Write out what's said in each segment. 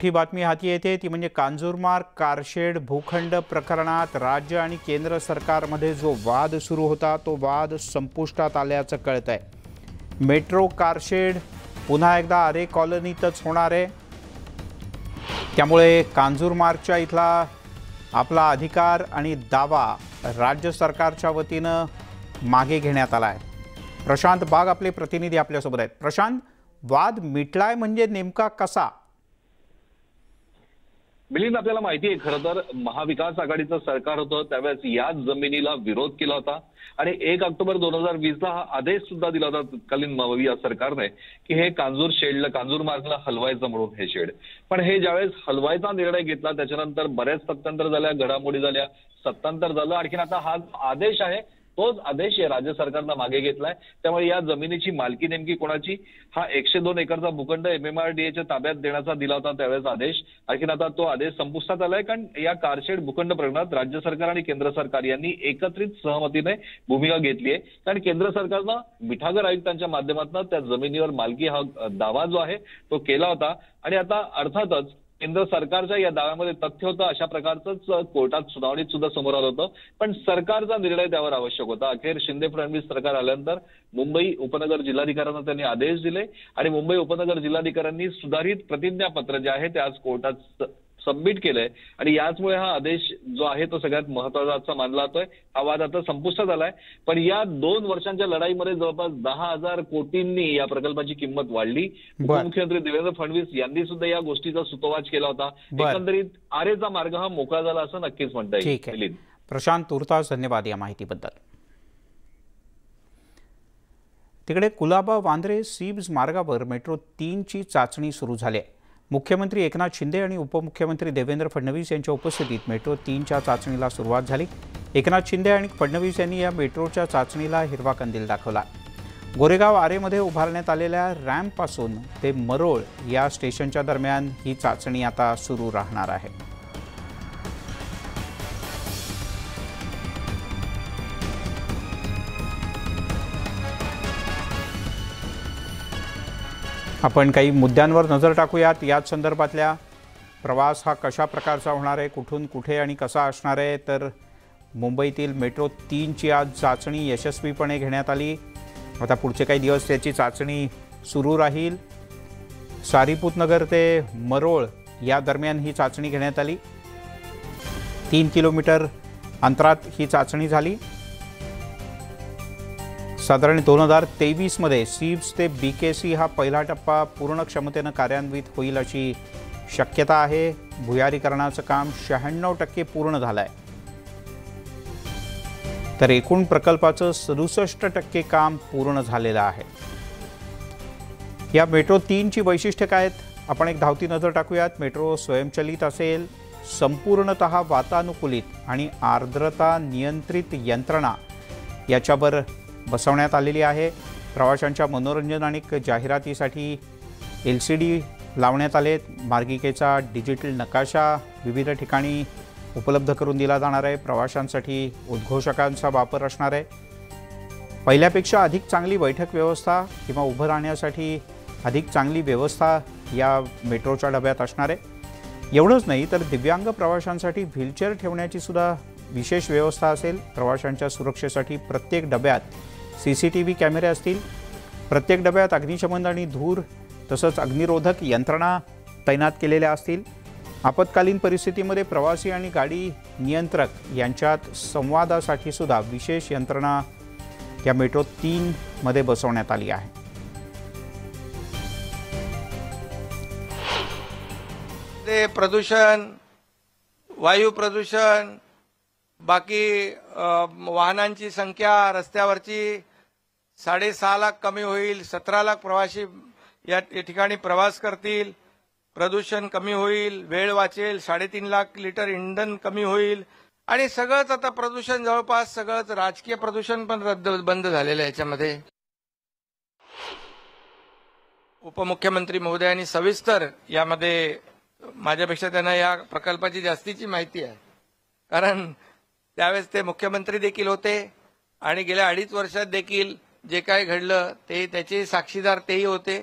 मोठी बातमी हाती येते ती म्हणजे कांजूरमार्ग कारशेड भूखंड प्रकरणात राज्य आणि केंद्र सरकारमध्ये जो वाद सुरू होता तो वाद संपुष्टात आल्याचं कळतंय। मेट्रो कारशेड पुन्हा एकदा आरे कॉलनीतच होणार आहे, त्यामुळे कांजूरमार्गच्या इथला आपला अधिकार आणि दावा राज्य सरकारच्या वतीनं मागे घेण्यात आला आहे। प्रशांत बाग आपले प्रतिनिधी आपल्यासोबत आहेत। प्रशांत, वाद मिटलाय म्हणजे नेमका कसा? मिलिंद, आपल्याला माहिती आहे खरं तर महाविकास आघाडीचं सरकार होतं त्यावेळेस याच जमिनीला विरोध केला होता आणि 1 ऑक्टोबर 2020ला हा आदेश सुद्धा दिला होता तत्कालीन महाविकास सरकारने की हे कांजूर मार्गला हलवायचं म्हणून हे शेड। पण हे ज्यावेळेस हलवायचा निर्णय घेतला त्याच्यानंतर बऱ्याच सत्तांतर झाल्या, घडामोडी झाल्या, सत्तांतर झालं। आणखीन आता हा आदेश आहे तोच आदेश राज्य सरकारनं मागे घेतलाय। त्यामुळे या जमिनीची मालकी नेमकी कोणाची, हा 102 एकरचा भूखंड MMRDAच्या ताब्यात देण्याचा दिला होता त्यावेळेस आदेश। आणखीन आता तो आदेश संपुष्टात आलाय, कारण या कारशेड भूखंड प्रकरणात राज्य सरकार आणि केंद्र सरकार यांनी एकत्रित सहमतीने भूमिका घेतली आहे। कारण केंद्र सरकारनं मिठागर आयुक्तांच्या माध्यमातून त्या जमिनीवर मालकी हा दावा जो आहे तो केला होता आणि आता अर्थातच केंद्र सरकारच्या या दाव्यामध्ये तथ्य होतं अशा प्रकारचंच कोर्टात सुनावणीत सुद्धा समोर आलं होतं। पण सरकारचा निर्णय त्यावर आवश्यक होता। अखेर शिंदे फडणवीस सरकार आल्यानंतर मुंबई उपनगर जिल्हाधिकाऱ्यांना त्यांनी आदेश दिले आणि मुंबई उपनगर जिल्हाधिकाऱ्यांनी सुधारित प्रतिज्ञापत्र जे आहे ते आज कोर्टात सबमिट केलंय आणि याचमुळे हा आदेश जो आहे तो सगळ्यात महत्त्वाचा मानला जातोय। हा वाद आता संपुष्टात आलाय, पण या 2 वर्षांच्या लढाईमध्ये जवळपास 10,000 कोटींनी या प्रकल्पाची किंमत वाढली। उपमुख्यमंत्री देवेंद्र फडणवीस यांनी सुद्धा या गोष्टीचा सुतोवाच केला होता। एकंदरीत आरेचा मार्ग हा मोकळा झाला असं नक्कीच म्हणता येईल। प्रशांत तुर्तास धन्यवाद या माहितीबद्दल। तिकडे कुलाबा वांद्रे सिब्स मार्गावर मेट्रो 3 ची चाचणी सुरू झाली आहे। मुख्यमंत्री एकनाथ शिंदे आणि उपमुख्यमंत्री देवेंद्र फडणवीस यांच्या उपस्थितीत मेट्रो 3च्या चाचणीला सुरुवात झाली। एकनाथ शिंदे आणि फडणवीस यांनी या मेट्रोच्या चाचणीला हिरवा कंदील दाखवला। गोरेगाव आरेमध्ये उभारण्यात आलेल्या रॅम्पपासून ते मरोळ या स्टेशनच्या दरम्यान ही चाचणी आता सुरू राहणार आहे। आपण काही मुद्द्यांवर नजर टाकूयात। याच संदर्भातल्या प्रवास हा कशा प्रकारचा होणार आहे, कुठून कुठे आणि कसा असणार आहे, तर मुंबईतील मेट्रो 3ची आज चाचणी यशस्वीपणे घेण्यात आली। आता पुढचे काही दिवस त्याची चाचणी सुरू राहील। सारीपुतनगर ते मरोळ या दरम्यान ही चाचणी घेण्यात आली। 3 किलोमीटर अंतरात ही चाचणी झाली। साधारण 2023 मध्ये सिब्स ते BKC हा पहिला टप्पा पूर्ण क्षमतेने कार्यान्वित होईल अशी शक्यता आहे। भुयारीकरणाचं काम 96% पूर्ण झालंय, तर एकूण प्रकल्पाचं 67% काम पूर्ण झालेलं आहे। या मेट्रो 3ची वैशिष्ट्ये काय आहेत, आपण एक धावती नजर टाकूयात। मेट्रो स्वयंचलित असेल, संपूर्णतः वातानुकूलित आणि आर्द्रता नियंत्रित यंत्रणा याच्यावर बसवण्यात आलेली आहे। प्रवाशांच्या मनोरंजन आणि जाहिरातीसाठी LCD लावण्यात आले। मार्गिकेचा डिजिटल नकाशा विविध ठिकाणी उपलब्ध करून दिला जाणार आहे। प्रवाशांसाठी उद्घोषकांचा वापर असणार आहे। पहिल्यापेक्षा अधिक चांगली बैठक व्यवस्था किंवा उभं राहण्यासाठी अधिक चांगली व्यवस्था या मेट्रोच्या डब्यात असणार आहे। एवढंच नाही तर दिव्यांग प्रवाशांसाठी व्हीलचेअर ठेवण्याची सुद्धा विशेष व्यवस्था असेल। प्रवाशांच्या सुरक्षेसाठी प्रत्येक डब्यात CCTV कॅमेरे असतील। प्रत्येक डब्यात अग्निशमन आणि धूर तसंच अग्निरोधक यंत्रणा तैनात केलेल्या असतील। आपत्कालीन परिस्थितीमध्ये प्रवासी आणि गाडी नियंत्रक यांच्यात संवादासाठी सुद्धा विशेष यंत्रणा या मेट्रो 3 मध्ये बसवण्यात आली आहे। ते प्रदूषण, वायू प्रदूषण, बाकी वाहनांची संख्या रस्त्यावरची 6.5 लाख कमी होईल। 17 लाख प्रवासी या ठिकाणी प्रवास करतील। प्रदूषण कमी होईल, वेळ वाचेल, 3.5 लाख लिटर इंधन कमी होईल आणि सगळंच आता प्रदूषण जवळपास सगळंच राजकीय प्रदूषण पण बंद झालेलं आहे। याच्यामध्ये उपमुख्यमंत्री महोदयांनी सविस्तर यामध्ये माझ्यापेक्षा त्यांना या प्रकल्पाची जास्तीची माहिती आहे, कारण त्यावेळेस ते मुख्यमंत्री देखील होते आणि गेल्या 2.5 वर्षात देखील जे काय घडलं ते त्याचे साक्षीदार तेही होते।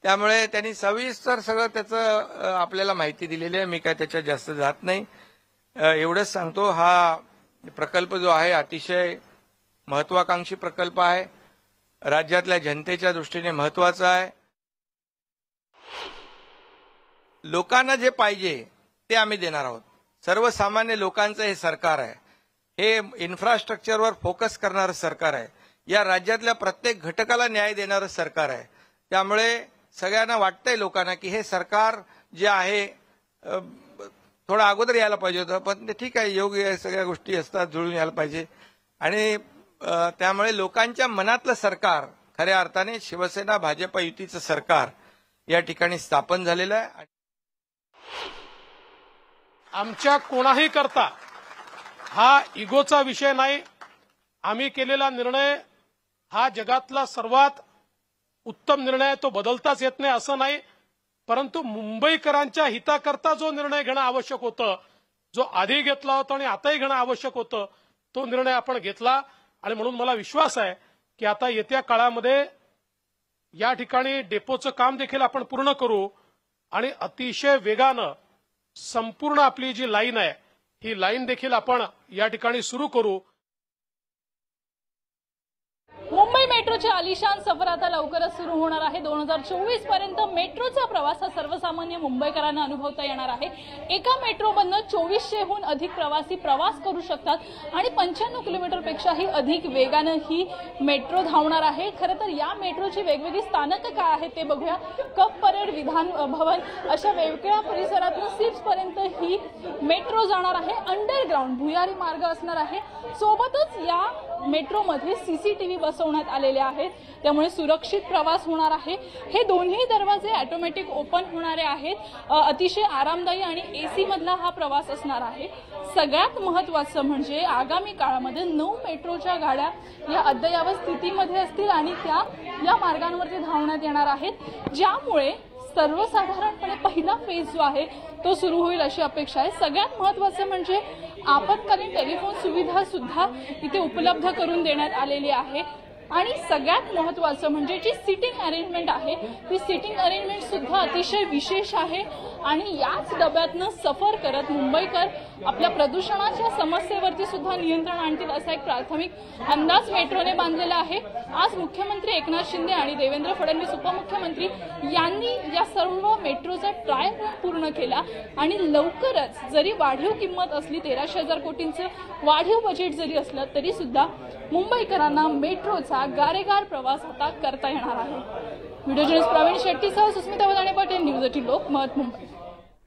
त्यामुळे त्यांनी सविस्तर सगळं त्याचं आपल्याला माहिती दिलेली आहे. मी काय त्याच्यात जास्त जात नाही. एवढंच सांगतो, हा प्रकल्प जो आहे अतिशय महत्वाकांक्षी प्रकल्प आहे, राज्यातल्या जनतेच्या दृष्टीने महत्वाचा आहे. लोकांना जे पाहिजे ते आम्ही देणार आहोत. सर्वसामान्य लोकांचं हे सरकार आहे. हे इन्फ्रास्ट्रक्चरवर फोकस करणारं सरकार आहे. या राज्यातल्या प्रत्येक घटकाला न्याय देणारं सरकार आहे. त्यामुळे सगळ्यांना वाटतंय लोकांना की हे सरकार जे आहे थोडं अगोदर यायला पाहिजे होतं, पण ते ठीक आहे, योग्य सगळ्या गोष्टी असतात, जुळून यायला पाहिजे. आणि त्यामुळे लोकांच्या मनातलं सरकार खऱ्या अर्थाने शिवसेना भाजप युतीचं सरकार या ठिकाणी स्थापन झालेलं आहे. आमच्या कोणाही करता हा इगोचा विषय नाही. आम्ही केलेला निर्णय हा जगातला सर्वात उत्तम निर्णय, तो बदलताच येत नाही असं नाही. परंतु मुंबईकरांच्या हिताकरता जो निर्णय घेणं आवश्यक होतं, जो आधी घेतला होता आणि आताही घेणं आवश्यक होतं, तो निर्णय आपण घेतला. आणि म्हणून मला विश्वास आहे की आता येत्या काळामध्ये या ठिकाणी डेपोचं काम देखील आपण पूर्ण करू आणि अतिशय वेगानं संपूर्ण आपली जी लाईन आहे ही लाईन देखील आपण या ठिकाणी सुरू करू. मुंबई मेट्रोची आलिशान सफर आता लवकरच सुरू होणार आहे. 2024 पर्यंत मेट्रोचा प्रवास हा सर्वसामान्य मुंबईकरांना अनुभवता येणार आहे. एका मेट्रोमधनं 2400हून अधिक प्रवासी प्रवास करू शकतात आणि 95 किलोमीटरपेक्षाही अधिक वेगानं ही मेट्रो धावणार आहे. खरं तर या मेट्रोची वेगवेगळी स्थानकं काय आहेत ते बघूया. कप परेड, विधान भवन अशा वेगवेगळ्या परिसरातून सिप्सपर्यंत ही मेट्रो जाणार आहे. अंडरग्राऊंड भुयारी मार्ग असणार आहे. सोबतच या मेट्रोमध्ये सीसीटीव्ही बसवण्यात आलेले आहेत, त्यामुळे सुरक्षित प्रवास होणार आहे. हे दोन्ही दरवाजे ऑटोमॅटिक ओपन होणारे आहेत. अतिशय आरामदायी आणि एसी मधला हा प्रवास असणार आहे. सगळ्यात महत्त्वाचं म्हणजे आगामी काळामध्ये 9 मेट्रोच्या गाड्या या अद्ययावत स्थितीमध्ये असतील आणि त्या या मार्गांवरती धावण्यात येणार आहेत, ज्यामुळे सर्वसाधारणपणे पहिला फेज जो आहे तो सुरू होईल अशी अपेक्षा आहे. सगळ्यात महत्त्वाचं म्हणजे आपत्कालीन टेलिफोन सुविधा सुद्धा इथे उपलब्ध करून देण्यात आलेली आहे. आणि सगळ्यात महत्त्वाचं म्हणजे जी सिटिंग अरेंजमेंट आहे ती सिटिंग अरेंजमेंट सुद्धा अतिशय विशेष आहे. आणि याच डब्यातनं सफर करत मुंबईकर आपल्या प्रदूषणाच्या समस्येवरती सुद्धा नियंत्रण आणतील असा एक प्राथमिक अंदाज मेट्रोने बांधलेला आहे. आज मुख्यमंत्री एकनाथ शिंदे आणि देवेंद्र फडणवीस उपमुख्यमंत्री यांनी या सर्व मेट्रोचा ट्रायल रन पूर्ण केला आणि लवकरच जरी वाढीव किंमत असली 13,000 कोटींचं वाढीव बजेट जरी असलं तरी सुद्धा मुंबईकरांना मेट्रोचा गारेगार प्रवास आता करता येणार आहे. व्हिडिओ जर्नलिस्ट प्रवीण शेट्टीसह सुस्मिता वदाणे पाटील, न्यूज 18 लोकमत, मुंबई.